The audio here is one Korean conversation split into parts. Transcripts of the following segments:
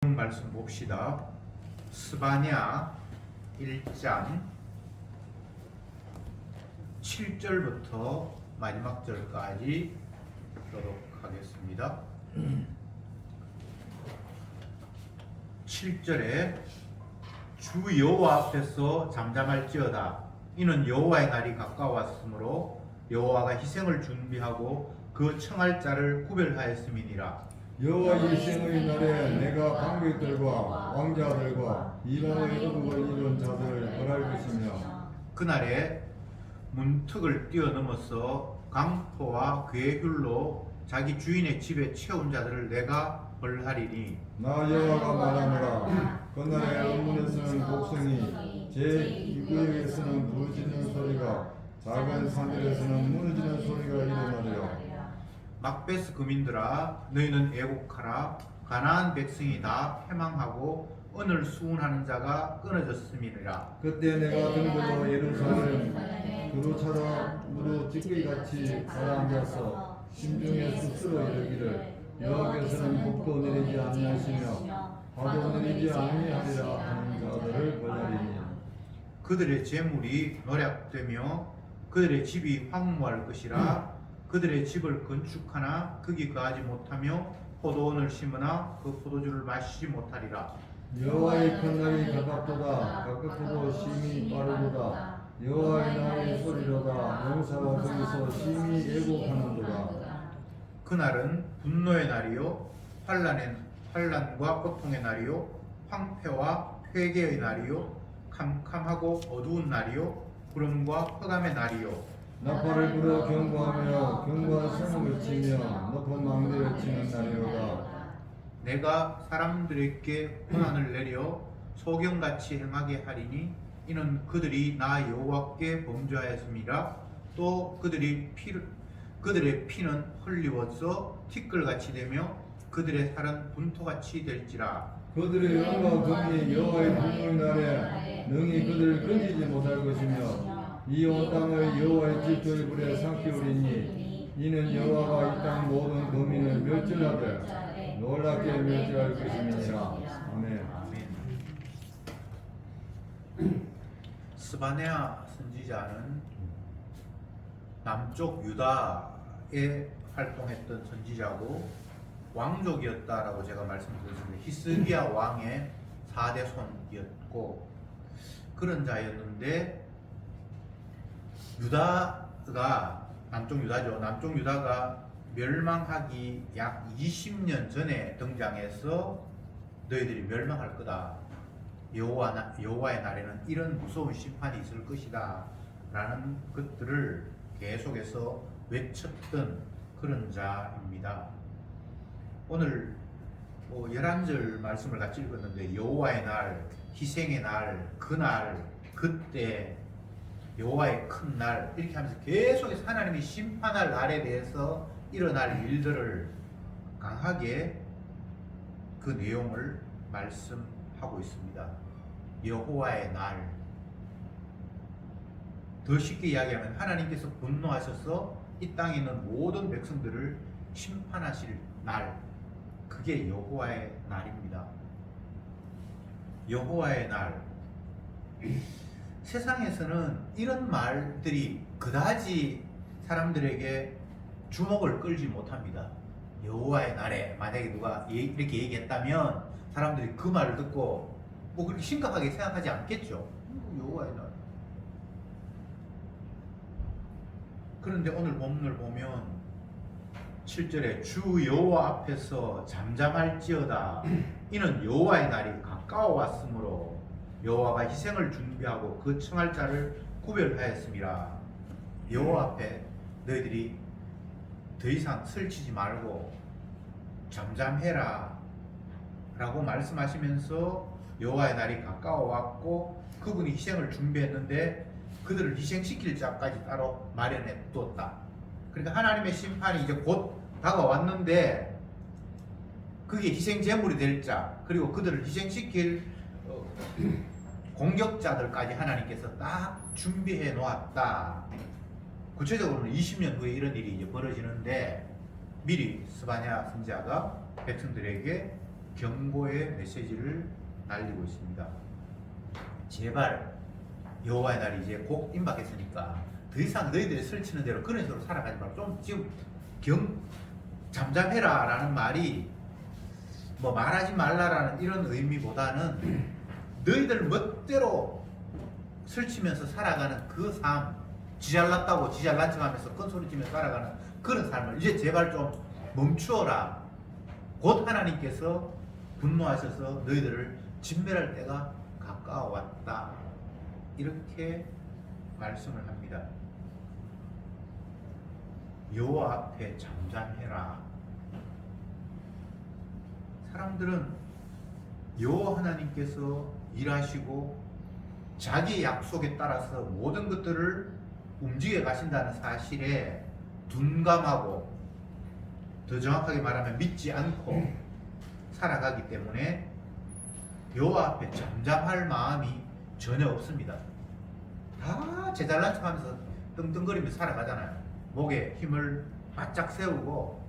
말씀 봅시다. 스바냐 1장 7절부터 마지막 절까지 보도록 하겠습니다. 7절에 주 여호와 앞에서 잠잠할지어다. 이는 여호와의 날이 가까웠으므로 여호와가 희생을 준비하고 그 청할 자를 구별하였음이니라. 여호와의 희생의 날에 내가 관객들과 왕자들과 이방의 의복을 입은 자들을 벌할 것이며 그날에 문턱을 뛰어넘어서 강포와 괴휼로 자기 주인의 집에 채운 자들을 내가 벌하리니 나 여호와가 말하노라. 그날에 언문에서는 곡성이 제 입구역에서는 부르짖는 소리가 작은 산들에서는 무너지는 소리가 일어나리라. 막베스 거민들아 너희는 애곡하라. 가나안 백성이 다 패망하고 언을 수운하는 자가 끊어졌음이니라. 그때 내가 등불로 예루살렘 두루차다 무릎 찌꺼기같이 가라앉아서 심중에 스스로 이르기를 여호와께서는 복도 내리지 아니하시며 화도 내리지 아니하리라 하는 자들을 벌하리니 그들의 재물이 노략되며 그들의 집이 황무할 것이라. 그들의 집을 건축하나 거기 거하지 못하며 포도원을 심으나 그 포도주를 마시지 못하리라. 여호와의 큰 날이 가깝도다. 가깝고도 심히 빠르도다. 여호와의 날의 소리로다. 용사가 거기서 심히 애곡하는도다. 그날은 분노의 날이요 환난과 고통의 날이요 황폐와 회개의 날이요 캄캄하고 어두운 날이요 구름과 흑암의 날이요 나팔을 불어 경고하며 경고한 성을 치며 높은 망대를 치는 날이로다. 내가 사람들에게 고난을 내려 소경같이 행하게 하리니 이는 그들이 나 여호와께 범죄하였음이라. 또 그들의 피는 흘리워서 티끌같이 되며 그들의 살은 분토같이 될지라. 그들의 영과 금이 여호와의 분노의 날에 능히 그들을 건지지 못할 것이며 이 온 땅을 여호와의 질투의 불에 삼키우리니 이는 여호와가 이 땅 모든 범인을 멸절하되 놀랍게 멸절할 것임이니라. 아멘. 스바냐 선지자는 남쪽 유다에 활동했던 선지자고 왕족이었다라고 제가 말씀드렸습니다. 히스기야 왕의 4대 손이었고 그런 자였는데 유다가 남쪽 유다죠. 남쪽 유다가 멸망하기 약 20년 전에 등장해서 너희들이 멸망할 거다. 여호와의 날에는 이런 무서운 심판이 있을 것이다. 라는 것들을 계속해서 외쳤던 그런 자입니다. 오늘 11절 말씀을 같이 읽었는데 여호와의 날, 희생의 날, 그날, 그때 여호와의 큰 날 이렇게 하면서 계속해서 하나님이 심판할 날에 대해서 일어날 일들을 강하게 그 내용을 말씀하고 있습니다. 여호와의 날. 더 쉽게 이야기하면 하나님께서 분노하셔서 이 땅에 있는 모든 백성들을 심판하실 날. 그게 여호와의 날입니다. 여호와의 날. 세상에서는 이런 말들이 그다지 사람들에게 주목을 끌지 못합니다. 여호와의 날에 만약에 누가 이렇게 얘기했다면 사람들이 그 말을 듣고 뭐 그렇게 심각하게 생각하지 않겠죠. 여호와의 날. 그런데 오늘 본문을 보면 7절에 주 여호와 앞에서 잠잠할지어다. 이는 여호와의 날이 가까워 왔으므로 여호와가 희생을 준비하고 그 청할 자를 구별하였음이라. 여호와 앞에 너희들이 더 이상 설치지 말고 잠잠해라 라고 말씀하시면서 여호와의 날이 가까워 왔고 그분이 희생을 준비했는데 그들을 희생시킬 자까지 따로 마련해 두었다. 그러니까 하나님의 심판이 이제 곧 다가왔는데 그게 희생 제물이 될 자 그리고 그들을 희생시킬 공격자들까지 하나님께서 딱 준비해 놓았다. 구체적으로는 20년 후에 이런 일이 이제 벌어지는데 미리 스바냐 선지자가 백성들에게 경고의 메시지를 날리고 있습니다. 제발 여호와의 날이 이제 곧 임박했으니까 더 이상 너희들이 설치는 대로 그런 식으로 살아가지 말고 좀 지금 잠잠해라 라는 말이 뭐 말하지 말라라는 이런 의미보다는 너희들 멋대로 설치면서 살아가는 그 삶, 지잘났다고 지잘난 척하면서 큰 소리치면서 살아가는 그런 삶을 이제 제발 좀 멈추어라. 곧 하나님께서 분노하셔서 너희들을 진멸할 때가 가까워왔다. 이렇게 말씀을 합니다. 여호와 앞에 잠잠해라. 사람들은 여호와 하나님께서 일하시고 자기 약속에 따라서 모든 것들을 움직여 가신다는 사실에 둔감하고 더 정확하게 말하면 믿지 않고 살아가기 때문에 여호와 앞에 잠잠할 마음이 전혀 없습니다. 다 제잘난 척하면서 떵떵거리면서 살아가잖아요. 목에 힘을 바짝 세우고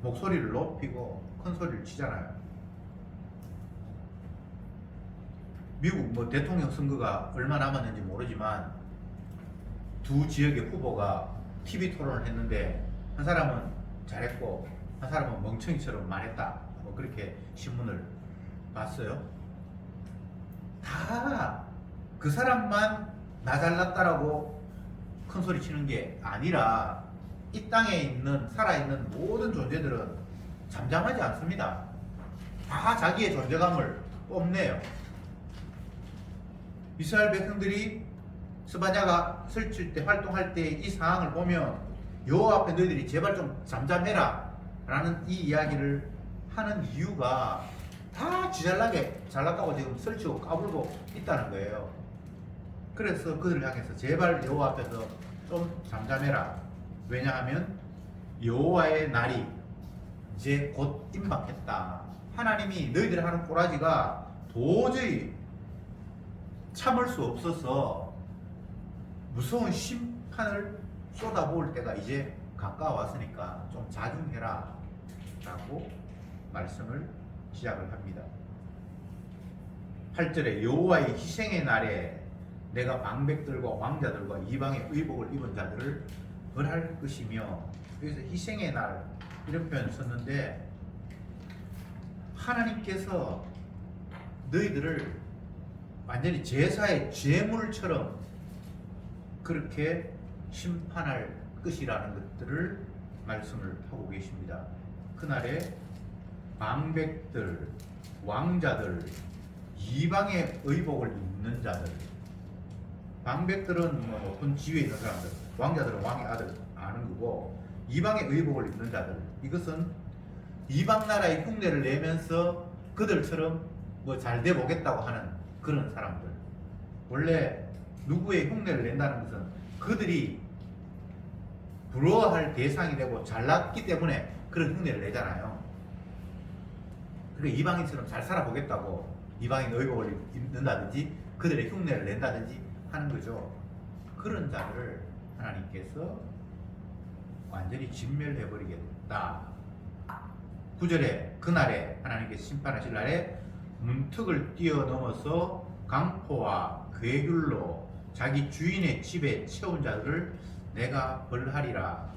목소리를 높이고 큰 소리를 치잖아요. 미국 뭐 대통령 선거가 얼마 남았는지 모르지만 두 지역의 후보가 TV 토론을 했는데 한 사람은 잘했고 한 사람은 멍청이처럼 말했다. 뭐 그렇게 신문을 봤어요. 다 그 사람만 나 잘났다라고 큰 소리 치는 게 아니라 이 땅에 있는 살아있는 모든 존재들은 잠잠하지 않습니다. 다 자기의 존재감을 뽐내요. 이스라엘 백성들이 스바냐가 설칠 때 활동할 때 이 상황을 보면 여호와 앞에 너희들이 제발 좀 잠잠해라 라는 이 이야기를 하는 이유가 다 지잘나게 잘났다고 지금 설치고 까불고 있다는 거예요. 그래서 그들을 향해서 제발 여호와 앞에서 좀 잠잠해라. 왜냐하면 여호와의 날이 이제 곧 임박했다. 하나님이 너희들이 하는 꼬라지가 도저히 참을 수 없어서 무서운 심판을 쏟아부을 때가 이제 가까워왔으니까 좀 자중해라 라고 말씀을 시작을 합니다. 8절에 여호와의 희생의 날에 내가 방백들과 왕자들과 이방의 의복을 입은 자들을 벌할 것이며, 여기서 희생의 날 이런 표현을 썼는데 하나님께서 너희들을 완전히 제사의 제물처럼 그렇게 심판할 것이라는 것들을 말씀을 하고 계십니다. 그날에 방백들, 왕자들, 이방의 의복을 입는 자들, 방백들은 뭐 높은 지위에 있는 사람들, 왕자들은 왕의 아들 아는 거고, 이방의 의복을 입는 자들, 이것은 이방 나라의 흉내를 내면서 그들처럼 뭐 잘 돼 보겠다고 하는 그런 사람들. 원래 누구의 흉내를 낸다는 것은 그들이 부러워할 대상이 되고 잘났기 때문에 그런 흉내를 내잖아요. 그러니까 이방인처럼 잘 살아보겠다고 이방인 의복을 입는다든지 그들의 흉내를 낸다든지 하는 거죠. 그런 자들을 하나님께서 완전히 진멸해버리겠다. 9절에 그날에 하나님께서 심판하실 날에 문턱을 뛰어넘어서 강포와 괴귤로 자기 주인의 집에 채운 자들을 내가 벌하리라.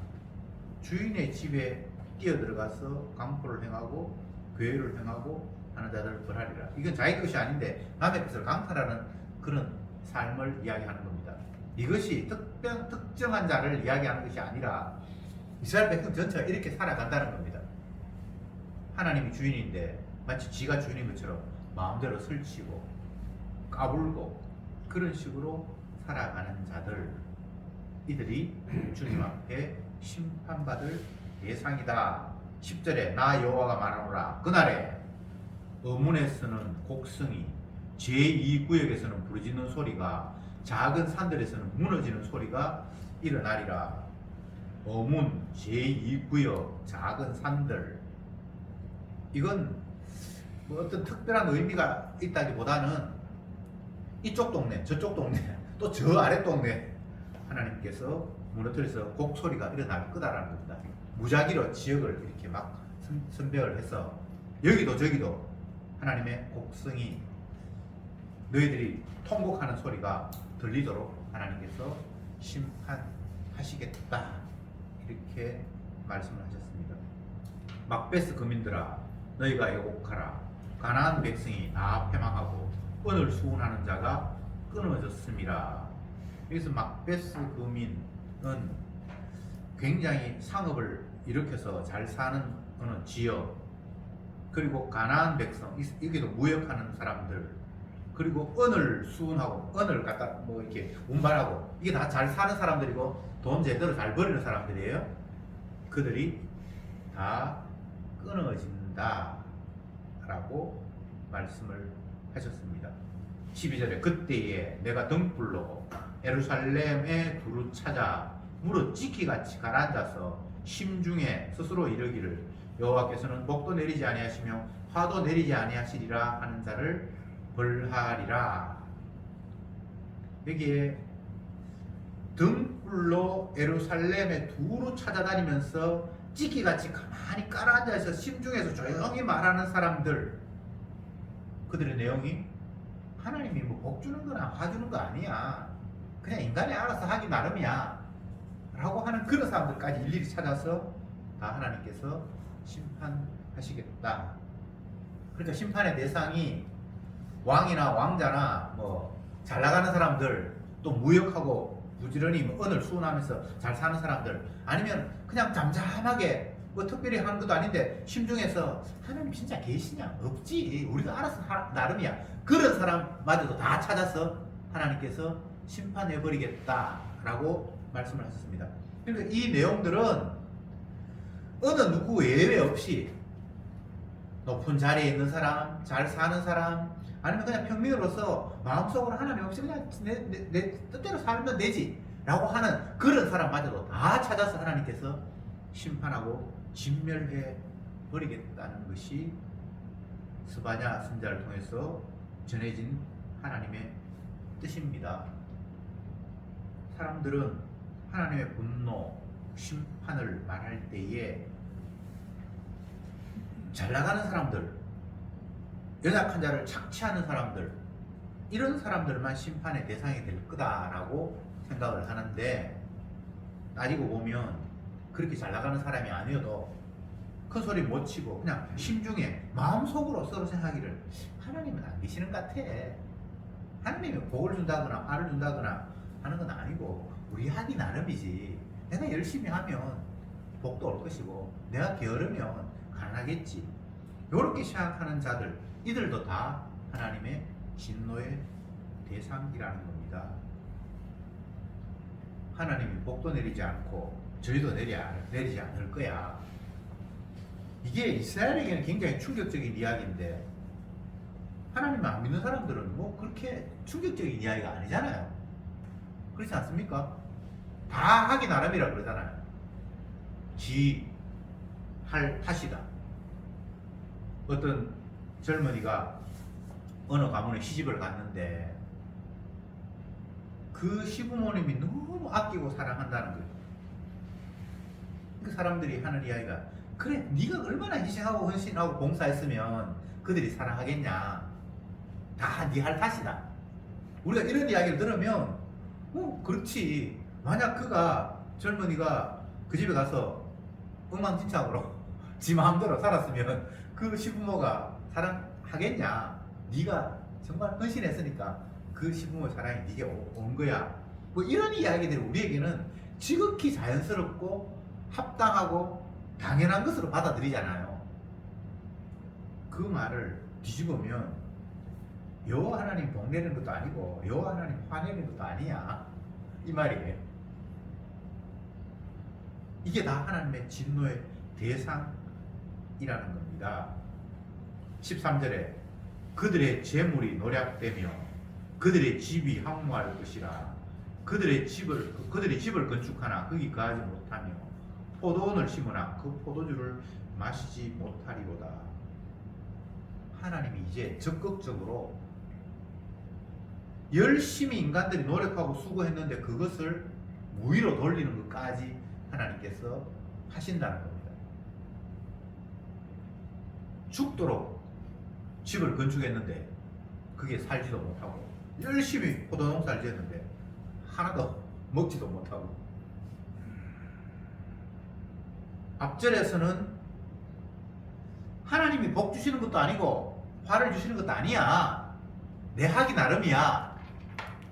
주인의 집에 뛰어들어가서 강포를 행하고 괴율을 행하고 하는 자들을 벌하리라. 이건 자기 것이 아닌데 남의 것을 강탈하는 그런 삶을 이야기하는 겁니다. 이것이 특정한 자를 이야기하는 것이 아니라 이스라엘 백성 전체가 이렇게 살아간다는 겁니다. 하나님이 주인인데 마치 지가 주인인 것처럼 마음대로 설치고 까불고 그런 식으로 살아가는 자들, 이들이 주님 앞에 심판받을 예상이다. 10절에 나 여호와가 말하노라. 그날에 어문에서는 곡성이, 제2구역에서는 부르짖는 소리가, 작은 산들에서는 무너지는 소리가 일어나리라. 어문, 제2구역, 작은 산들, 이건 뭐 어떤 특별한 의미가 있다기보다는 이쪽 동네, 저쪽 동네, 또 저 아래 동네 하나님께서 무너뜨려서 곡소리가 일어날 거다라는 겁니다. 무작위로 지역을 이렇게 막 선별을 해서 여기도 저기도 하나님의 곡성이 너희들이 통곡하는 소리가 들리도록 하나님께서 심판하시겠다 이렇게 말씀을 하셨습니다. 막베스 거민들아 너희가 애곡하라. 가나안 백성이 다 패망하고 은을 수운하는 자가 끊어졌음이라. 여기서 막베스 거민은 굉장히 상업을 일으켜서 잘 사는 어느 지역, 그리고 가나안 백성, 여기도 무역하는 사람들, 그리고 은을 수운하고 은을 갖다 뭐 이렇게 운반하고, 이게 다 잘 사는 사람들이고 돈 제대로 잘 버리는 사람들이에요. 그들이 다 끊어진다 라고 말씀을 하셨습니다. 12절에 그때에 내가 등불로 예루살렘에 두루 찾아 무릇 찌키같이 가라앉아서 심중에 스스로 이르기를 여호와께서는 복도 내리지 아니하시며 화도 내리지 아니하시리라 하는 자를 벌하리라. 여기에 등불로 예루살렘에 두루 찾아다니면서 찌끼같이 가만히 깔아앉아서 심중에서 조용히 말하는 사람들, 그들의 내용이 하나님이 뭐 복 주는 거나 화 주는 거 아니야, 그냥 인간이 알아서 하기 나름이야 라고 하는 그런 사람들까지 일일이 찾아서 다 하나님께서 심판하시겠다. 그러니까 심판의 대상이 왕이나 왕자나 뭐 잘 나가는 사람들, 또 무역하고 부지런히 뭐 은을 수운하면서 잘 사는 사람들, 아니면 그냥 잠잠하게 뭐 특별히 하는 것도 아닌데 심중에서 하나님 진짜 계시냐? 없지, 우리가 알아서 나름이야, 그런 사람마저도 다 찾아서 하나님께서 심판해버리겠다라고 말씀을 하셨습니다. 그러니까 이 내용들은 어느 누구 예외 없이 높은 자리에 있는 사람, 잘 사는 사람, 아니면 그냥 평민으로서 마음속으로 하나님 없이 그냥 내 뜻대로 살면 되지 라고 하는 그런 사람마저도 다 찾아서 하나님께서 심판하고 진멸해 버리겠다는 것이 스바냐 선지자를 통해서 전해진 하나님의 뜻입니다. 사람들은 하나님의 분노, 심판을 말할 때에 잘 나가는 사람들, 연약한 자를 착취하는 사람들, 이런 사람들만 심판의 대상이 될 거다라고 생각을 하는데, 따지고 보면 그렇게 잘 나가는 사람이 아니어도 큰 소리 못 치고 그냥 심중에 마음속으로 서로 생각하기를 하나님은 안 계시는 것 같아, 하나님이 복을 준다거나 화를 준다거나 하는 건 아니고 우리 하기 나름이지, 내가 열심히 하면 복도 올 것이고 내가 게으르면 가난하겠지, 이렇게 생각하는 자들, 이들도 다 하나님의 진노의 대상이라는 겁니다. 하나님이 복도 내리지 않고 저희도 내리지 않을 거야. 이게 이스라엘에게는 굉장히 충격적인 이야기인데 하나님을 안 믿는 사람들은 뭐 그렇게 충격적인 이야기가 아니잖아요. 그렇지 않습니까? 다 하기 나름이라 그러잖아요. 할 탓이다. 어떤 젊은이가 어느 가문에 시집을 갔는데 그 시부모님이 너무 아끼고 사랑한다는 거예요. 그 사람들이 하는 이야기가, 그래 네가 얼마나 희생하고 헌신하고 봉사했으면 그들이 사랑하겠냐, 다 네 할 탓이다. 우리가 이런 이야기를 들으면 그렇지, 만약 젊은이가 그 집에 가서 엉망진창으로 지 마음대로 살았으면 그 시부모가 사랑하겠냐, 네가 정말 헌신했으니까 그 시부모의 사랑이 네게 온 거야, 뭐 이런 이야기들이 우리에게는 지극히 자연스럽고 합당하고 당연한 것으로 받아들이잖아요. 그 말을 뒤집으면 여호와 하나님 복 내리는 것도 아니고 여호와 하나님 화 내리는 것도 아니야, 이 말이에요. 이게 다 하나님의 진노의 대상이라는 겁니다. 13절에 그들의 재물이 노략되며 그들의 집이 황무할 것이라. 그들의 집을 건축하나 거기 거하지 못하며 포도원을 심으나 그 포도주를 마시지 못하리로다. 하나님이 이제 적극적으로 열심히 인간들이 노력하고 수고했는데 그것을 무위로 돌리는 것까지 하나님께서 하신다는 겁니다. 죽도록 집을 건축했는데 그게 살지도 못하고 열심히 포도농사를 지었는데 하나도 먹지도 못하고 앞절에서는 하나님이 복 주시는 것도 아니고 화를 주시는 것도 아니야. 내 하기 나름이야.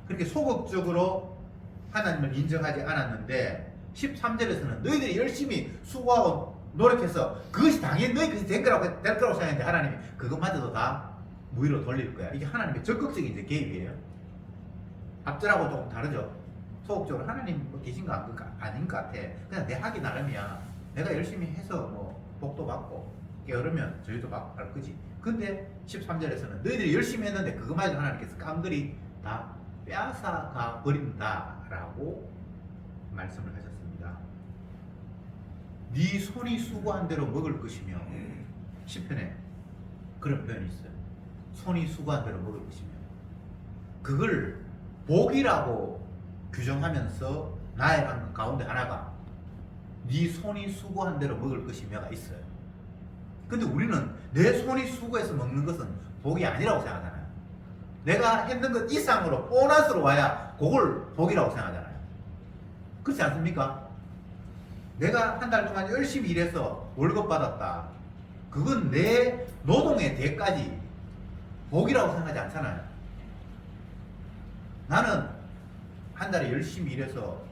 그렇게 소극적으로 하나님을 인정하지 않았는데 13절에서는 너희들이 열심히 수고하고 노력해서 그것이 당연히 너희 것이 될 거라고 생각했는데 하나님이 그것마저도 다 무위로 돌릴 거야. 이게 하나님의 적극적인 이제 개입이에요. 앞절하고 조금 다르죠. 소극적으로 하나님 뭐 계신 거 아닌 것 같아. 그냥 내 하기 나름이야. 내가 열심히 해서 뭐 복도 받고 게으르면 저희도 받고 할 거지. 근데 13절에서는 너희들이 열심히 했는데 그것마저 하나님께서 깡그리 다 빼앗아가 버린다라고 말씀을 하셨습니다. 네 손이 수고한 대로 먹을 것이며, 시편에 그런 표현이 있어요. 손이 수고한 대로 먹을 것이며, 그걸 복이라고 규정하면서 나열한 가운데 하나가 네 손이 수고한 대로 먹을 것이며가 있어요. 근데 우리는 내 손이 수고해서 먹는 것은 복이 아니라고 생각하잖아요. 내가 했는 것 이상으로 보너스로 와야 그걸 복이라고 생각하잖아요. 그렇지 않습니까? 내가 한 달 동안 열심히 일해서 월급 받았다. 그건 내 노동의 대가지 복이라고 생각하지 않잖아요. 나는 한 달에 열심히 일해서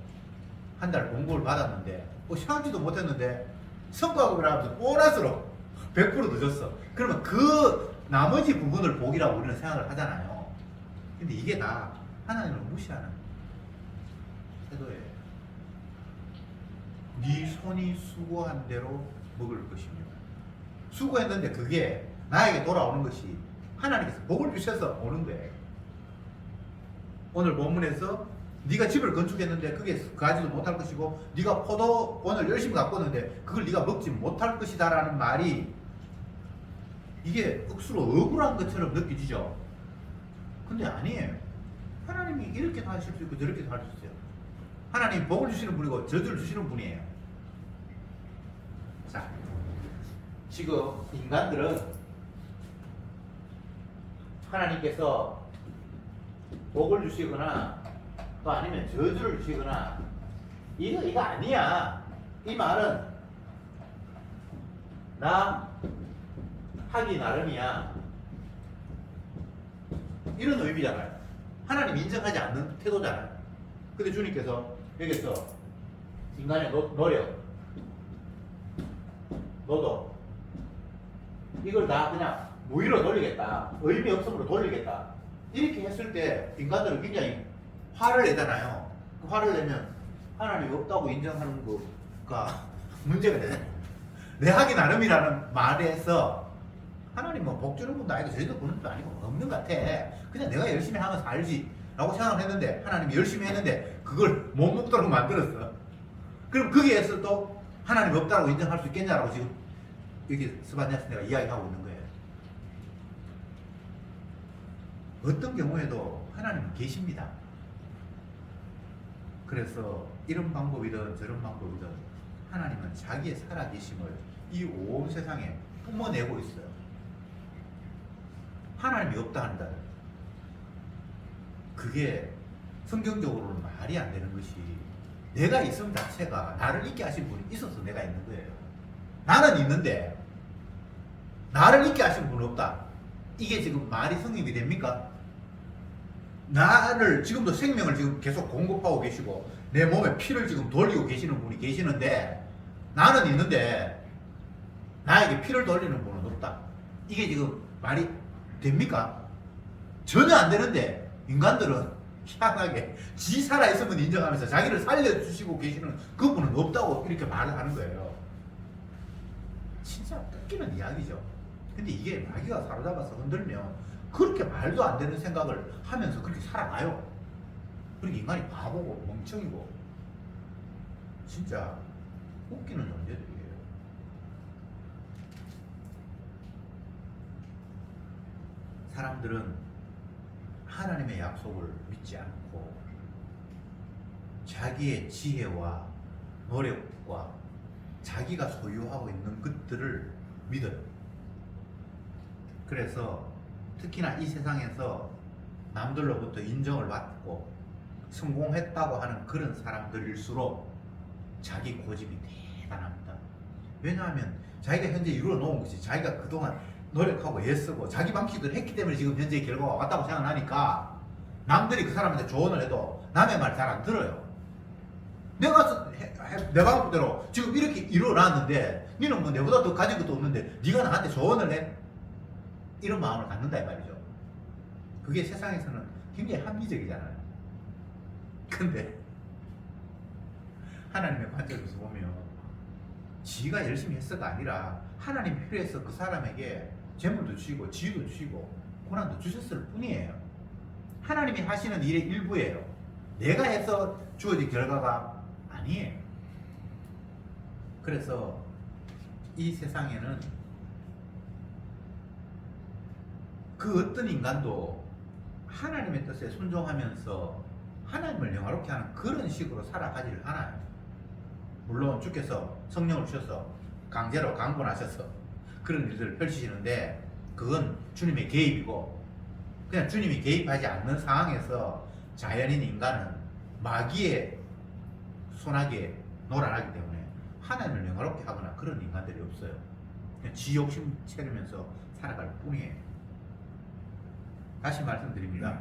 한 달 공급을 받았는데 생각지도 못했는데 성과급이라면서 보너스로 100% 늦었어. 그러면 그 나머지 부분을 복이라고 우리는 생각을 하잖아요. 근데 이게 다 하나님을 무시하는 태도예요. 네 손이 수고한 대로 먹을 것입니다. 수고했는데 그게 나에게 돌아오는 것이 하나님께서 복을 주셔서 오는 거예요. 오늘 본문에서 네가 집을 건축했는데 그게 가지도 못할 것이고 네가 포도원을 열심히 가꿨는데 그걸 네가 먹지 못할 것이다 라는 말이 이게 억수로 억울한 것처럼 느껴지죠. 근데 아니에요. 하나님이 이렇게도 하실 수 있고 저렇게도 할 수 있어요. 하나님 복을 주시는 분이고 저주를 주시는 분이에요. 자, 지금 인간들은 하나님께서 복을 주시거나 또 아니면 저주를 주시거나 이거 아니야. 이 말은 나 하기 나름이야. 이런 의미잖아요. 하나님 인정하지 않는 태도잖아요. 근데 주님께서 여기서 인간의 노력, 노동 이걸 다 그냥 무위로 돌리겠다. 의미 없음으로 돌리겠다. 이렇게 했을 때 인간들은 굉장히 화를 내잖아요. 그 화를 내면 하나님이 없다고 인정하는 거가 문제가 되잖아요. 내 하기 나름이라는 말에서 하나님 뭐 복 주는 분도 아니고 저희도 보는 분도 아니고 없는 것 같아. 그냥 내가 열심히 하면 살지 라고 생각을 했는데 하나님이 열심히 했는데 그걸 못 먹도록 만들었어. 그럼 거기에서 또 하나님 없다고 인정할 수 있겠냐라고 지금 여기 스바냐스네가 이야기하고 있는 거예요. 어떤 경우에도 하나님은 계십니다. 그래서 이런 방법이든 저런 방법이든 하나님은 자기의 살아계심을 이 온 세상에 뿜어내고 있어요. 하나님이 없다 한다. 그게 성경적으로는 말이 안 되는 것이 내가 있음 자체가 나를 있게 하신 분이 있어서 내가 있는 거예요. 나는 있는데 나를 있게 하신 분은 없다. 이게 지금 말이 성립이 됩니까? 나를 지금도 생명을 지금 계속 공급하고 계시고 내 몸에 피를 지금 돌리고 계시는 분이 계시는데 나는 있는데 나에게 피를 돌리는 분은 없다. 이게 지금 말이 됩니까? 전혀 안 되는데 인간들은 희한하게 지 살아있으면 인정하면서 자기를 살려주시고 계시는 그분은 없다고 이렇게 말을 하는 거예요. 진짜 웃기는 이야기죠. 근데 이게 마귀가 사로잡아서 흔들면 그렇게 말도 안 되는 생각을 하면서 그렇게 살아가요. 그러니까 인간이 바보고 멍청이고 진짜 웃기는 존재들이에요. 사람들은 하나님의 약속을 믿지 않고 자기의 지혜와 노력과 자기가 소유하고 있는 것들을 믿어요. 그래서 특히나 이 세상에서 남들로부터 인정을 받고 성공했다고 하는 그런 사람들일수록 자기 고집이 대단합니다. 왜냐하면 자기가 현재 이루어 놓은 것이 자기가 그동안 노력하고 애쓰고 자기 방식대로 했기 때문에 지금 현재 결과가 왔다고 생각하니까 남들이 그 사람한테 조언을 해도 남의 말 잘 안 들어요. 내가 내 방법대로 지금 이렇게 이루어놨는데 니는 뭐 내보다 더 가진 것도 없는데 네가 나한테 조언을 해? 이런 마음을 갖는다 이 말이죠. 그게 세상에서는 굉장히 합리적이잖아요. 근데 하나님의 관점에서 보면 지가 열심히 했어가 아니라 하나님이 필요해서 그 사람에게 재물도 주시고 지위도 주시고 고난도 주셨을 뿐이에요. 하나님이 하시는 일의 일부예요. 내가 해서 주어진 결과가 아니에요. 그래서 이 세상에는 그 어떤 인간도 하나님의 뜻에 순종하면서 하나님을 영화롭게 하는 그런 식으로 살아가지를 않아요. 물론 주께서 성령을 주셔서 강제로 강권하셔서 그런 일들을 펼치시는데 그건 주님의 개입이고, 그냥 주님이 개입하지 않는 상황에서 자연인 인간은 마귀의 손아귀에 놀아나기 때문에 하나님을 영화롭게 하거나 그런 인간들이 없어요. 그냥 지 욕심 채우면서 살아갈 뿐이에요. 다시 말씀드립니다.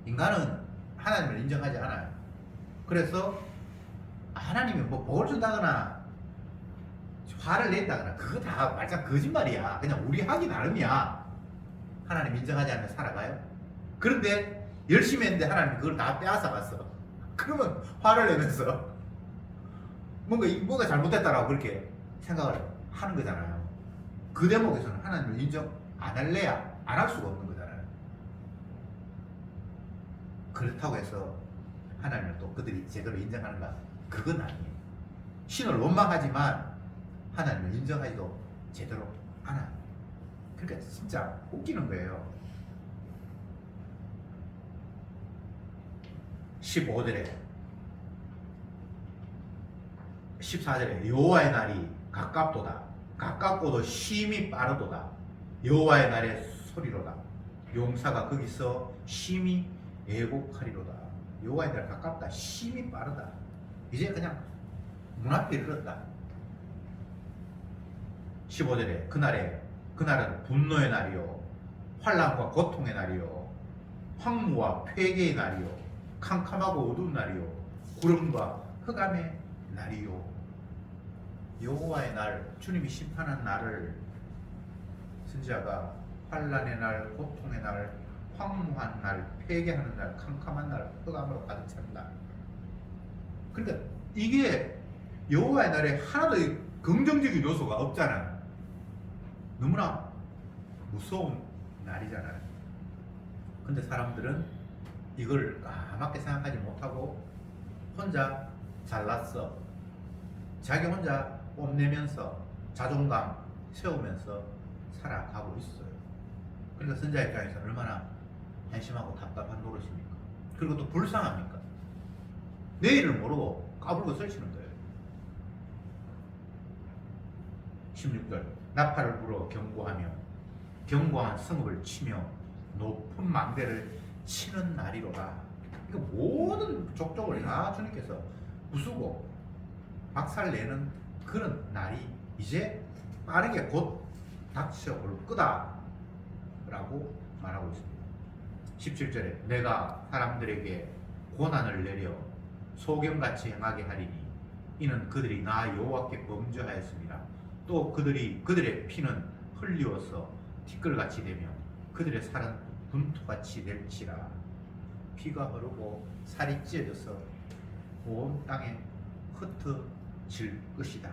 인간은 하나님을 인정하지 않아요. 그래서 하나님이 뭐 복을 준다거나 화를 낸다거나 그거 다 말짱 거짓말이야. 그냥 우리 하기 나름이야. 하나님 인정하지 않으면 살아가요? 그런데 열심히 했는데 하나님이 그걸 다 빼앗아 갔어. 그러면 화를 내면서 뭔가 잘못됐다라고 그렇게 생각을 하는 거잖아요. 그 대목에서는 하나님을 인정 안 할래야 안 할 수가 없는 거잖아요. 그렇다고 해서 하나님을 또 그들이 제대로 인정하는가? 그건 아니에요. 신을 원망하지만 하나님을 인정하지도 제대로 않아요. 그러니까 진짜 웃기는 거예요. 15절에 14절에 여호와의 날이 가깝도다. 가깝고도 심히 빠르도다. 여호와의 날의 소리로다. 용사가 거기서 심히 애곡하리로다. 여호와의 날 가깝다. 심히 빠르다. 이제 그냥 문 앞에 이르렀다. 15절에 그날은 분노의 날이요 환난과 고통의 날이요 황무와 폐괴의 날이요 캄캄하고 어두운 날이요 구름과 흑암의 날이요. 여호와의 날, 주님이 심판한 날을 선지자가 환난의 날, 고통의 날, 황무한 날, 폐괴하는 날, 캄캄한 날, 흑암으로 가득 찬 날. 그러니까 이게 여호와의 날에 하나도 긍정적인 요소가 없잖아요. 너무나 무서운 날이잖아요. 근데 사람들은 이걸 까맣게 생각하지 못하고 혼자 잘났어, 자기 혼자 뽐내면서 자존감 세우면서 살아가고 있어요. 그러니까 선지자 입장에서는 얼마나 한심하고 답답한 노릇입니까? 그리고 또 불쌍합니까? 내일을 모르고 까불고 설치는 거예요. 16절 나팔을 불어 경고하며 견고한 성읍을 치며 높은 망대를 치는 날이로다. 그러니까 모든 족족을 다 주님께서 부수고 박살내는 그런 날이 이제 빠르게 곧 닥쳐올 거다 라고 말하고 있습니다. 17절에 내가 사람들에게 고난을 내려 소경같이 행하게 하리니 이는 그들이 나 여호와께 범죄하였습니다. 또 그들의 피는 흘리워서 티끌같이 되며 그들의 살은 분투같이 될지라. 피가 흐르고 살이 찢어져서 온 땅에 흩어질 것이다.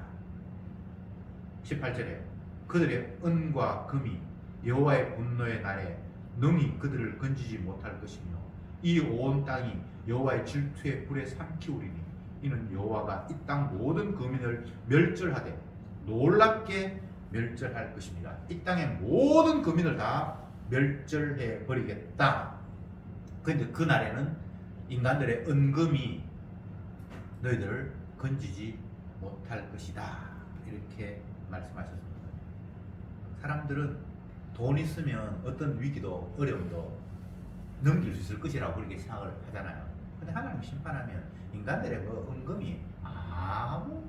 18절에 그들의 은과 금이 여호와의 분노의 날에 능히 그들을 건지지 못할 것이며 이 온 땅이 여호와의 질투의 불에 삼키우리니 이는 여호와가 이 땅 모든 거민을 멸절하되 놀랍게 멸절할 것입니다. 이 땅의 모든 거민을 다 멸절해 버리겠다. 그런데 그 날에는 인간들의 은금이 너희들을 건지지 못할 것이다. 이렇게 말씀하셨습니다. 사람들은 돈 있으면 어떤 위기도 어려움도 넘길 수 있을 것이라고 그렇게 생각을 하잖아요. 근데 하나님 심판하면 인간들의 그 은금이 아무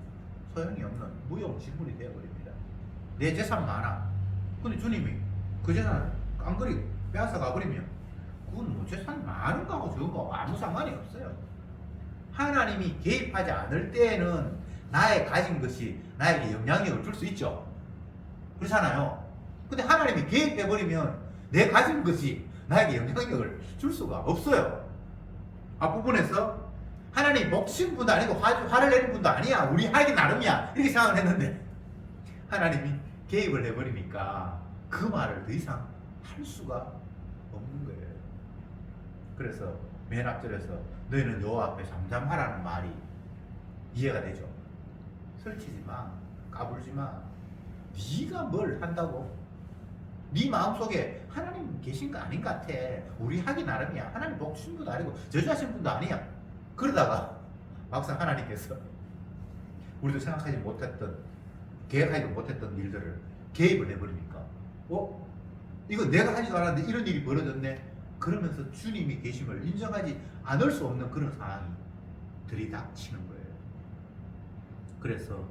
소용이 없는 무용지물이 되어버립니다. 내 재산 많아. 근데 주님이 그 재산을 깡그리 빼앗아 가버리면 그건 뭐 재산이 많은 거하고 적은 거하고 아무 상관이 없어요. 하나님이 개입하지 않을 때에는 나의 가진 것이 나에게 영향력을 줄 수 있죠. 그렇잖아요. 근데 하나님이 개입해버리면 내 가진 것이 나에게 영향력을 줄 수가 없어요. 앞부분에서 하나님 목신 분도 아니고 화를 내는 분도 아니야. 우리 하기 나름이야. 이렇게 생각을 했는데 하나님이 개입을 해버리니까 그 말을 더 이상 할 수가 없는 거예요. 그래서 맨 앞절에서 너희는 여호와 앞에 잠잠하라는 말이 이해가 되죠. 설치지 마. 까불지 마. 네가 뭘 한다고? 네 마음속에 하나님 계신 거 아닌 것 같아. 우리 하기 나름이야. 하나님 복신 분도 아니고 저주하신 분도 아니야. 그러다가 막상 하나님께서 우리도 생각하지 못했던, 계획하지도 못했던 일들을 개입을 해버리니까 이거 내가 하지도 않았는데 이런 일이 벌어졌네. 그러면서 주님이 계심을 인정하지 않을 수 없는 그런 상황이 들이닥치는 거예요. 그래서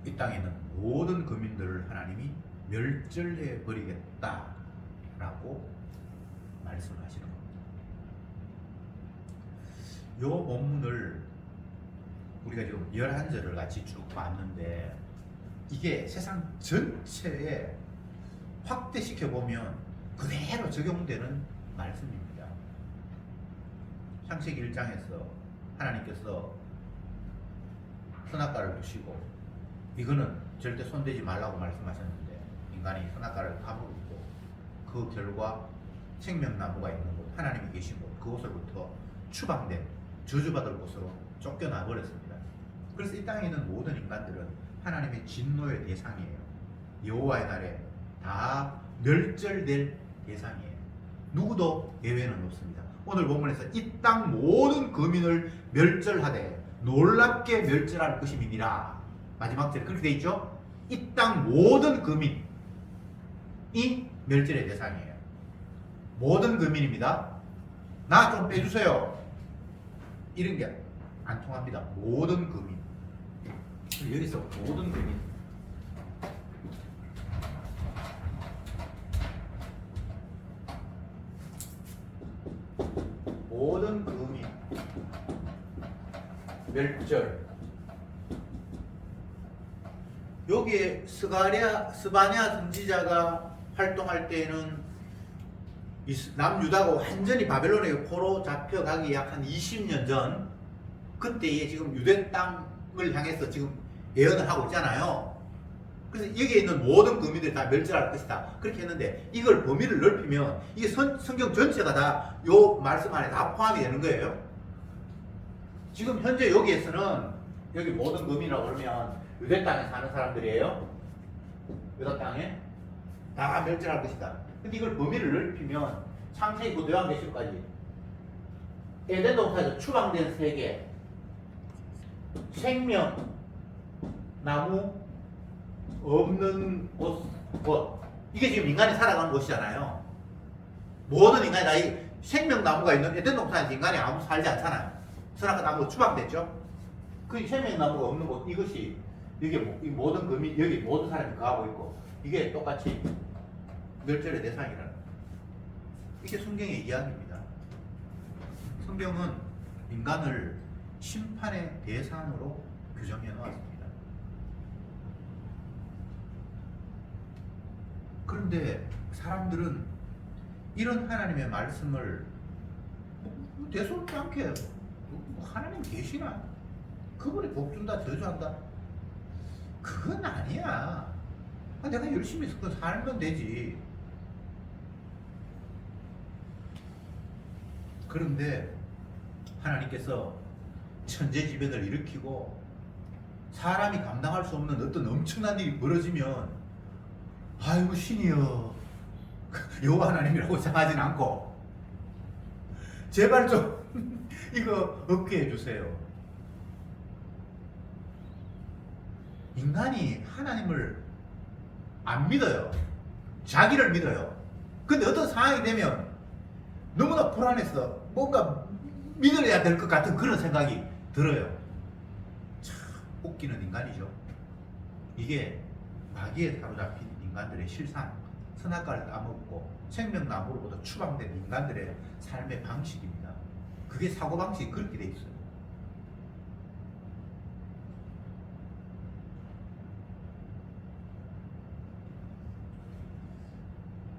이 땅에 있는 모든 거민들을 하나님이 멸절해 버리겠다라고 말씀하시는 겁니다. 이 본문을 우리가 지금 11절을 같이 쭉 봤는데 이게 세상 전체에 확대시켜 보면 그대로 적용되는 말씀입니다. 창세기 1장에서 하나님께서 선악과를 두시고 이거는 절대 손대지 말라고 말씀하셨는데 인간이 선악과를 파먹고 그 결과 생명나무가 있는 곳, 하나님이 계신 곳, 그곳으로부터 추방된 저주받을 곳으로 쫓겨나 버렸습니다. 그래서 이 땅에 있는 모든 인간들은 하나님의 진노의 대상이에요. 여호와의 날에 다 멸절될 대상이에요. 누구도 예외는 없습니다. 오늘 본문에서 이 땅 모든 거민을 멸절하되 놀랍게 멸절할 것임이니라. 마지막 절에 그렇게 돼 있죠. 이 땅 모든 거민이 멸절의 대상이에요. 모든 거민입니다. 나 좀 빼주세요. 이런 게 안 통합니다. 모든 거민. 여기서 모든 거민. 모든 거민 멸절. 여기에 스바냐 선지자가 활동할 때는 남유다가 완전히 바벨론에게 포로 잡혀가기 약 한 20년 전 그때에 지금 유대 땅을 향해서 지금 예언을 하고 있잖아요. 그래서 여기에 있는 모든 거민들이 다 멸절할 것이다. 그렇게 했는데 이걸 범위를 넓히면 이게 성경 전체가 다 요 말씀 안에 다 포함이 되는 거예요. 지금 현재 여기에서는 여기 모든 거민이라고 그러면 유대 땅에 사는 사람들이에요. 유다 땅에 다 멸절할 것이다. 근데 이걸 범위를 넓히면 창세기 그 요한계시록까지 에덴 동산에서 추방된 세계, 생명 나무 없는 곳, 이게 지금 인간이 살아가는 곳이잖아요. 모든 인간이 다 이 생명나무가 있는 에덴 동산에서 인간이 아무 살지 않잖아요. 선악과 나무로 추방됐죠. 그 생명나무가 없는 곳, 이것이 이게 이 모든 거민, 여기 모든 사람이 거하고 있고 이게 똑같이 멸절의 대상이라는, 이게 성경의 이야기입니다. 성경은 인간을 심판의 대상으로 규정해 놓았습니다. 그런데 사람들은 이런 하나님의 말씀을 대수롭지 않게 하나님 계시나? 그분이 복 준다, 저주한다? 그건 아니야. 내가 열심히 살면 되지. 그런데 하나님께서 천재지변을 일으키고 사람이 감당할 수 없는 어떤 엄청난 일이 벌어지면 아이고 신이여 여호와 하나님이라고 생각하진 않고 제발 좀 이거 없게 해주세요. 인간이 하나님을 안 믿어요. 자기를 믿어요. 근데 어떤 상황이 되면 너무나 불안해서 뭔가 믿어야 될 것 같은 그런 생각이 들어요. 참 웃기는 인간이죠. 이게 마귀에 사로잡힌 인간들의 실상, 선악과를 따먹고 생명나무로부터 추방된 인간들의 삶의 방식입니다. 그게 사고방식이 그렇게 돼 있어요.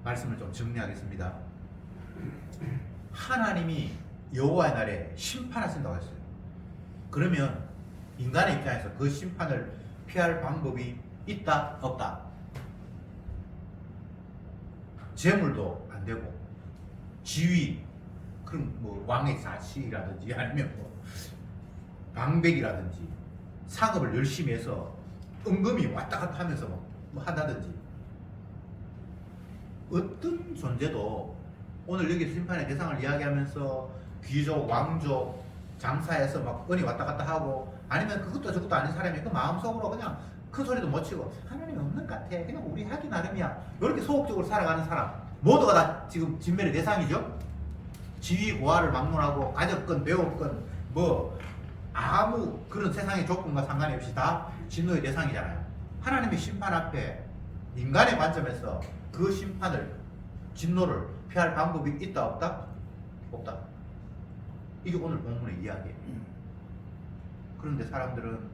말씀을 좀 정리하겠습니다. 하나님이 여호와의 날에 심판하신다고 했어요. 그러면 인간의 입장에서 그 심판을 피할 방법이 있다? 없다? 재물도 안 되고 지위, 그럼 뭐 왕의 사치라든지 아니면 뭐 방백이라든지 상업을 열심히 해서 은금이 왔다 갔다 하면서 뭐 한다든지 어떤 존재도 오늘 여기 심판의 대상을 이야기하면서 귀족, 왕족, 장사해서 막 은이 왔다 갔다 하고 아니면 그것도 저것도 아닌 사람이 그 마음속으로 그냥 큰 소리도 못 치고 하나님이 없는 것 같아. 그냥 우리 하기 나름이야. 이렇게 소극적으로 살아가는 사람 모두가 다 지금 진멸의 대상이죠. 지위 고하를 막론하고 가졌건 배웠건 뭐 아무 그런 세상의 조건과 상관이 없이 다 진노의 대상이잖아요. 하나님의 심판 앞에 인간의 관점에서 그 심판을 진노를 피할 방법이 있다 없다? 없다. 이게 오늘 본문의 이야기예요. 그런데 사람들은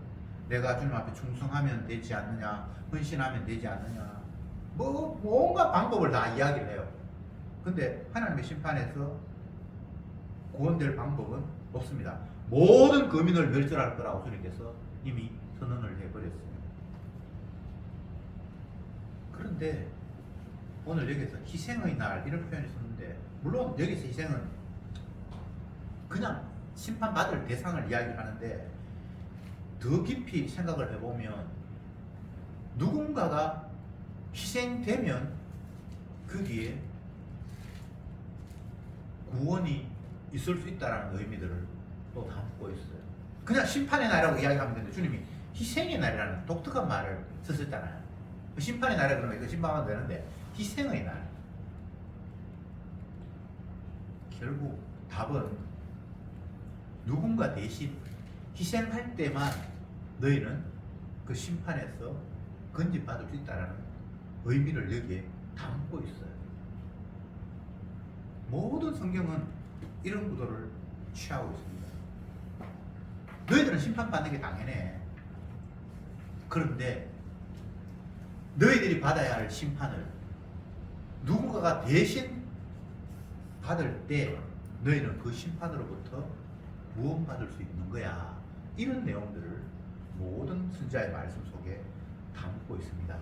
내가 주님 앞에 충성하면 되지 않느냐, 헌신하면 되지 않느냐, 뭐 뭔가 방법을 다 이야기를 해요. 근데 하나님의 심판에서 구원될 방법은 없습니다. 모든 거민을 멸절할 거라고 주님께서 이미 선언을 해버렸어요. 그런데 오늘 여기서 희생의 날 이런 표현이 있었는데 물론 여기서 희생은 그냥 심판받을 대상을 이야기하는데 더 깊이 생각을 해보면 누군가가 희생되면 거기에 구원이 있을 수 있다는 의미들을 또 담고 있어요. 그냥 심판의 날이라고 이야기하면 되는데 주님이 희생의 날이라는 독특한 말을 쓰셨잖아요. 심판의 날에 그러면 이거 심판하면 되는데 희생의 날. 결국 답은 누군가 대신 희생할 때만 너희는 그 심판에서 건진받을 수 있다는 의미를 여기에 담고 있어요. 모든 성경은 이런 구도를 취하고 있습니다. 너희들은 심판받는 게 당연해. 그런데 너희들이 받아야 할 심판을 누군가가 대신 받을 때 너희는 그 심판으로부터 구원받을 수 있는 거야. 이런 내용들을 모든 선지자의 말씀 속에 담고 있습니다.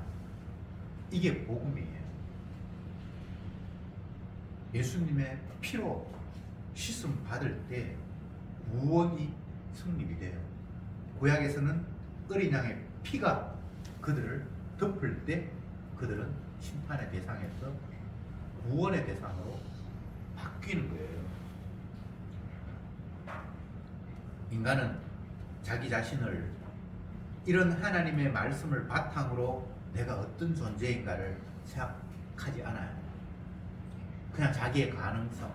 이게 복음이에요. 예수님의 피로 씻음 받을 때 구원이 성립이 돼요. 구약에서는 어린 양의 피가 그들을 덮을 때 그들은 심판의 대상에서 구원의 대상으로 바뀌는 거예요. 인간은 자기 자신을 이런 하나님의 말씀을 바탕으로 내가 어떤 존재인가를 생각하지 않아요. 그냥 자기의 가능성,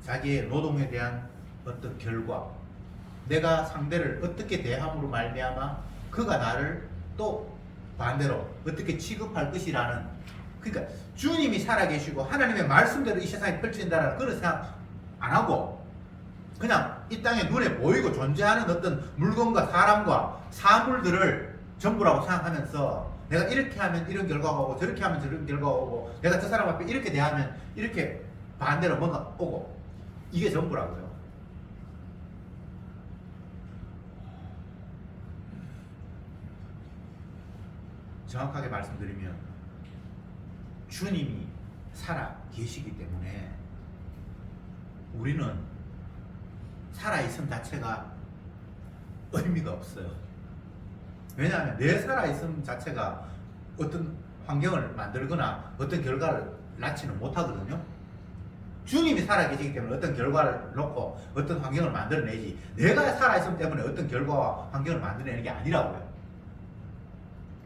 자기의 노동에 대한 어떤 결과, 내가 상대를 어떻게 대함으로 말미암아 그가 나를 또 반대로 어떻게 취급할 것이라는, 그러니까 주님이 살아계시고 하나님의 말씀대로 이 세상이 펼쳐진다는 그런 생각 안 하고 그냥 이 땅에 눈에 보이고 존재하는 어떤 물건과 사람과 사물들을 전부라고 생각하면서 내가 이렇게 하면 이런 결과가 오고 저렇게 하면 저런 결과가 오고 내가 저 사람 앞에 이렇게 대하면 이렇게 반대로 뭔가 오고, 이게 전부라고요. 정확하게 말씀드리면 주님이 살아 계시기 때문에 우리는 살아있음 자체가 의미가 없어요. 왜냐하면 내 살아있음 자체가 어떤 환경을 만들거나 어떤 결과를 낳지는 못하거든요. 주님이 살아계시기 때문에 어떤 결과를 놓고 어떤 환경을 만들어내지, 내가 살아있음 때문에 어떤 결과와 환경을 만들어내는 게 아니라고요.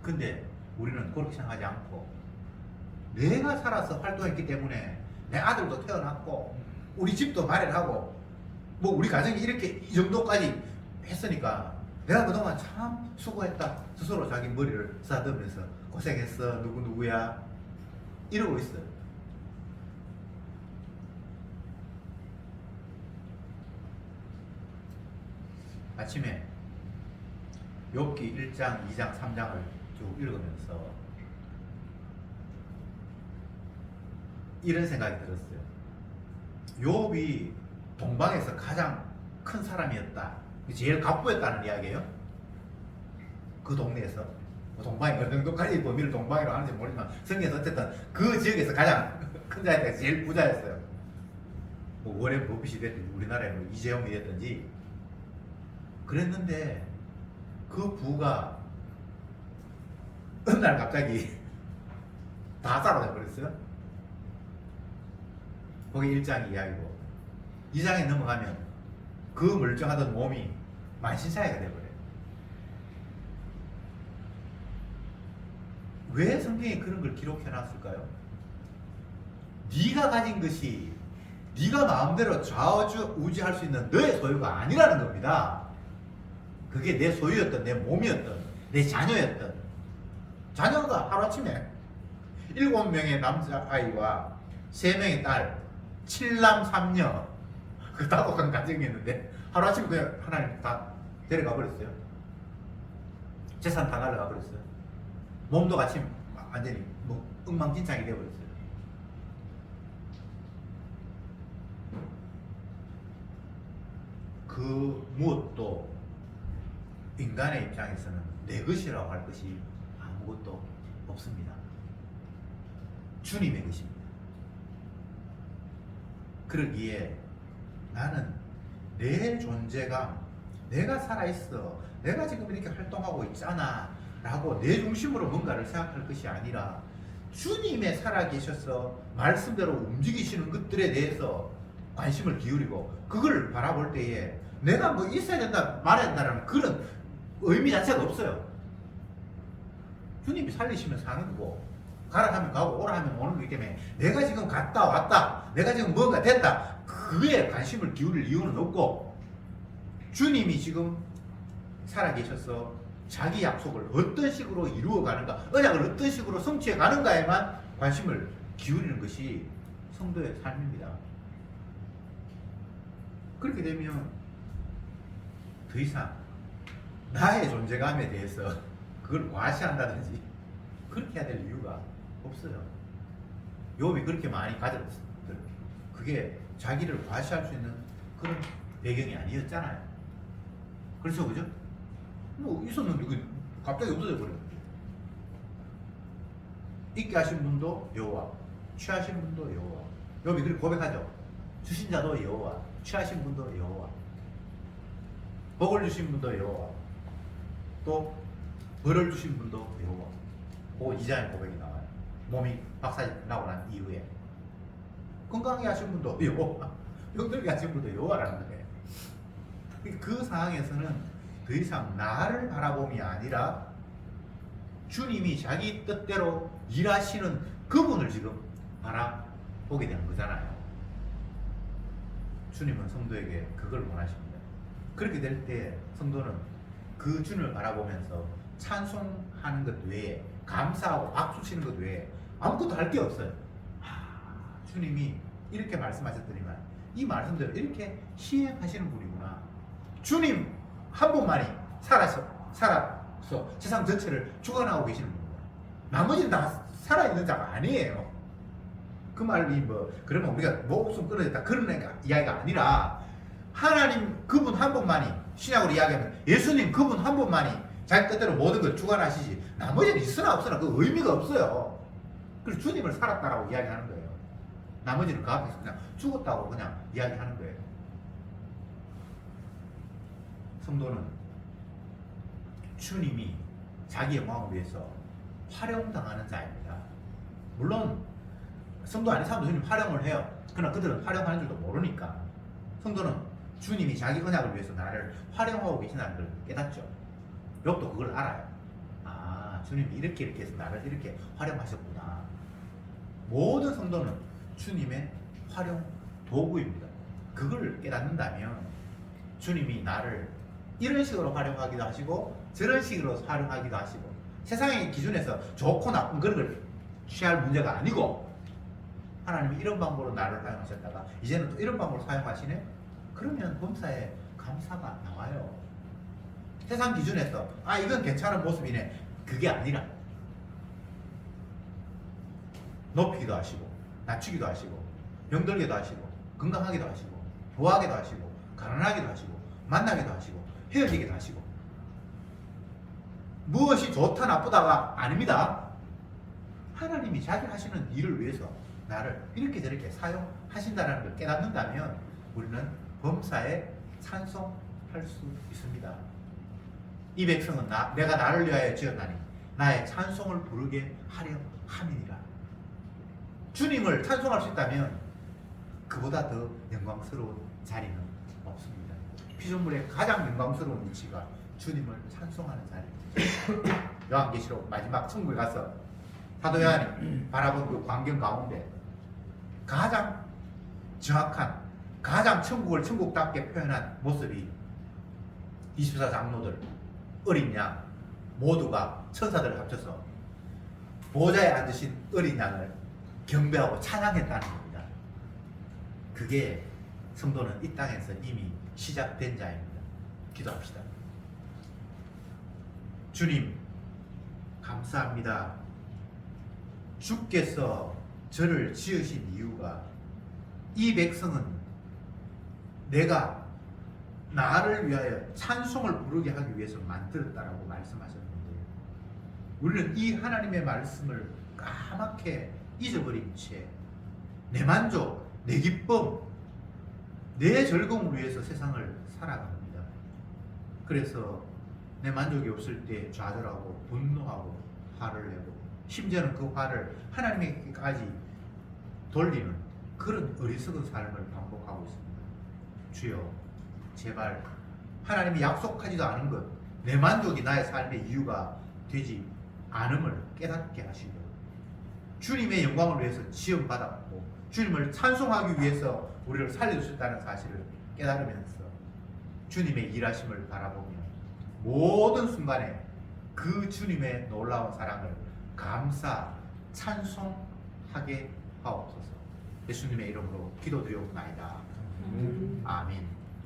근데 우리는 그렇게 생각하지 않고 내가 살아서 활동했기 때문에 내 아들도 태어났고 우리 집도 마련하고 뭐 우리 가정이 이렇게 이 정도까지 했으니까 내가 그동안 참 수고했다 스스로 자기 머리를 쓰다듬으면서 고생했어 누구누구야 이러고 있어요. 아침에 욥기 1장, 2장, 3장을 쭉 읽으면서 이런 생각이 들었어요. 욥이 동방에서 가장 큰 사람이었다. 제일 갑부였다는 이야기예요. 그 동네에서 뭐 동방이 어느 정도까지 범위를 동방이라고 하는지 모르지만 성경에서 어쨌든 그 지역에서 가장 큰 자였다. 제일 부자였어요. 뭐 워렌 버핏이 됐든지 우리나라에 뭐 이재용이 됐든지 그랬는데 그 부가 어느 날 갑자기 다 사라져 버렸어요. 거기 1장 이야기고 2장에 넘어가면 그 멀쩡하던 몸이 만신창이가 돼버려요. 왜 성경에 그런 걸 기록해 놨을까요? 네가 가진 것이 네가 마음대로 좌우지할 수 있는 너의 소유가 아니라는 겁니다. 그게 내 소유였던 내 몸이었던 내 자녀였던 자녀가 하루아침에 7명의 남자아이와 3명의 딸 7남 3녀 그 다독한 가정이었는데 하루아침에 그냥 하나님 다 데려가 버렸어요. 재산 다 날라가 버렸어요. 몸도 같이 완전히 뭐 엉망진창이 되어버렸어요. 그 무엇도 인간의 입장에서는 내 것이라고 할 것이 아무것도 없습니다. 주님의 것입니다. 그러기에 나는 내 존재감, 내가 살아있어, 내가 지금 이렇게 활동하고 있잖아 라고 내 중심으로 뭔가를 생각할 것이 아니라 주님의 살아계셔서 말씀대로 움직이시는 것들에 대해서 관심을 기울이고 그걸 바라볼 때에 내가 뭐 있어야 된다 말아야 된다는 그런 의미 자체가 없어요. 주님이 살리시면 사는 거고 가라 하면 가고 오라 하면 오는 거기 때문에 내가 지금 갔다 왔다 내가 지금 뭔가 됐다 그에 관심을 기울일 이유는 없고 주님이 지금 살아계셔서 자기 약속을 어떤 식으로 이루어가는가 언약을 어떤 식으로 성취해 가는가에만 관심을 기울이는 것이 성도의 삶입니다. 그렇게 되면 더 이상 나의 존재감에 대해서 그걸 과시한다든지 그렇게 해야 될 이유가 없어요. 욥이 그렇게 많이 가졌어요. 그게 자기를 과시할 수 있는 그런 배경이 아니었잖아요. 그렇죠, 그죠? 뭐 있었는데 그 갑자기 없어져 버렸는데. 있게 하신 분도 여호와, 취하신 분도 여호와. 욥이 그렇게 고백하죠. 주신 자도 여호와, 취하신 분도 여호와, 복을 주신 분도 여호와, 또 벌을 주신 분도 여호와. 그 2장의 고백이 나와요. 몸이 박살이 나고 난 이후에 건강하게 하신 분도 여호와, 병들게 하신 분도 여호와라는 거예요. 그 상황에서는 더 이상 나를 바라봄이 아니라 주님이 자기 뜻대로 일하시는 그분을 지금 바라보게 되는 거잖아요. 주님은 성도에게 그걸 원하십니다. 그렇게 될 때 성도는 그 주님을 바라보면서 찬송하는 것 외에 감사하고 박수 치는 것 외에 아무것도 할 게 없어요. 주님이 이렇게 말씀하셨더니만 이 말씀대로 이렇게 시행하시는 분이구나. 주님 한 분만이 살아서 세상 전체를 주관하고 계시는 분이구나. 나머지는 다 살아있는 자가 아니에요. 그 말이 뭐 그러면 우리가 목숨 끊어졌다 그런 이야기가 아니라 하나님 그분 한 분만이 신약으로 이야기하면 예수님 그분 한 분만이 자기 뜻대로 모든 걸 주관하시지 나머지는 있으나 없으나 그 의미가 없어요. 그래서 주님을 살았다라고 이야기하는 거예요. 나머지는 그 앞에서 그냥 죽었다고 그냥 이야기하는 거예요. 성도는 주님이 자기 영광을 위해서 활용당하는 자입니다. 물론 성도 아닌 사람도 주님 활용을 해요. 그러나 그들은 활용하는 줄도 모르니까 성도는 주님이 자기 언약을 위해서 나를 활용하고 계신다는 걸 깨닫죠. 욥도 그걸 알아요. 아, 주님이 이렇게 해서 나를 이렇게 활용하셨구나. 모든 성도는 주님의 활용 도구입니다. 그걸 깨닫는다면 주님이 나를 이런 식으로 활용하기도 하시고 저런 식으로 활용하기도 하시고 세상의 기준에서 좋고 나쁜 그런 걸 취할 문제가 아니고 하나님이 이런 방법으로 나를 사용하셨다가 이제는 또 이런 방법으로 사용하시네? 그러면 범사에 감사가 나와요. 세상 기준에서 아 이건 괜찮은 모습이네 그게 아니라 높이기도 하시고 낮추기도 하시고 병들기도 하시고 건강하기도 하시고 좋아하기도 하시고 가난하기도 하시고 만나기도 하시고 헤어지기도 하시고 무엇이 좋다 나쁘다가 아닙니다. 하나님이 자기 하시는 일을 위해서 나를 이렇게 저렇게 사용하신다는 걸 깨닫는다면 우리는 범사에 찬송할 수 있습니다. 이 백성은 내가 나를 위하여 지었나니 나의 찬송을 부르게 하려 함이니라. 주님을 찬송할 수 있다면 그보다 더 영광스러운 자리는 없습니다. 피조물의 가장 영광스러운 위치가 주님을 찬송하는 자리입니다. 요한계시록 마지막 천국에 가서 사도 요한이 바라본 그 광경 가운데 가장 정확한 가장 천국을 천국답게 표현한 모습이 24장로들 어린 양 모두가 천사들을 합쳐서 보좌에 앉으신 어린 양을 경배하고 찬양했다는 겁니다. 그게 성도는 이 땅에서 이미 시작된 자입니다. 기도합시다. 주님 감사합니다. 주께서 저를 지으신 이유가 이 백성은 내가 나를 위하여 찬송을 부르게 하기 위해서 만들었다라고 말씀하셨는데 우리는 이 하나님의 말씀을 까맣게 잊어버린 채 내 만족, 내 기쁨, 내 즐거움을 위해서 세상을 살아갑니다. 그래서 내 만족이 없을 때 좌절하고 분노하고 화를 내고 심지어는 그 화를 하나님에게까지 돌리는 그런 어리석은 삶을 반복하고 있습니다. 주여 제발 하나님이 약속하지도 않은 것, 내 만족이 나의 삶의 이유가 되지 않음을 깨닫게 하시고 주님의 영광을 위해서 지음받았고 주님을 찬송하기 위해서 우리를 살려주셨다는 사실을 깨달으면서 주님의 일하심을 바라보며 모든 순간에 그 주님의 놀라운 사랑을 감사, 찬송하게 하옵소서. 예수님의 이름으로 기도드리옵나이다. 아멘.